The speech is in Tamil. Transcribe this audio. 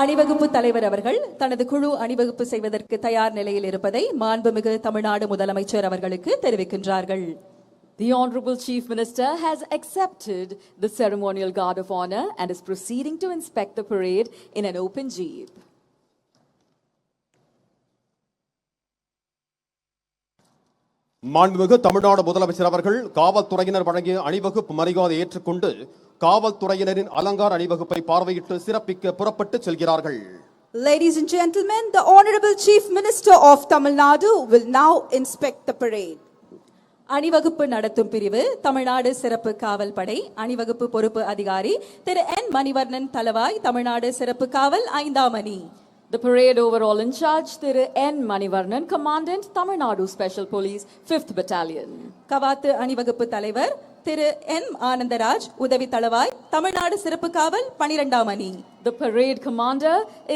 அணிவகுப்பு தலைவர் அவர்கள் தனது குழு அணிவகுப்பு செய்வதற்கு தயார் நிலையில் இருப்பதை மாண்புமிகு தமிழ்நாடு முதலமைச்சர் அவர்களுக்கு தெரிவிக்கின்றார்கள். The Honorable Chief Minister has accepted the ceremonial guard of honor and is proceeding to inspect the parade in an open jeep. மாண்புமிகு தமிழ்நாடு முதலமைச்சர் அவர்கள் காவல்துறையினர் வழங்கிய அணிவகுப்பு மரியாதை ஏற்றுக்கொண்டு காவல்துறையினரின் அலங்கார அணிவகுப்பை பார்வையிட்டு சிறப்பிக்க புறப்பட்டு செல்கிறார்கள். Ladies and gentlemen, the Honorable Chief Minister of Tamil Nadu will now inspect the parade. அணிவகுப்பு நடத்தும் பிரிவு தமிழ்நாடு சிறப்பு காவல் படை அணிவகுப்பு பொறுப்பு அதிகாரி திரு என் மணிவர்ணன் தலவாய் தமிழ்நாடு சிறப்பு காவல் 5ஆம் அணி. The parade overall in charge, Thiru N. Manivarnan, Commandant, Tamil Nadu Special Police, 5th Battalion. கவாத்து அணிவகுப்பு தலைவர் திரு என் ஆனந்தராஜ் உதவி தளவாய் தமிழ்நாடு சிறப்பு காவல் 12ஆம் அணி. The parade commander is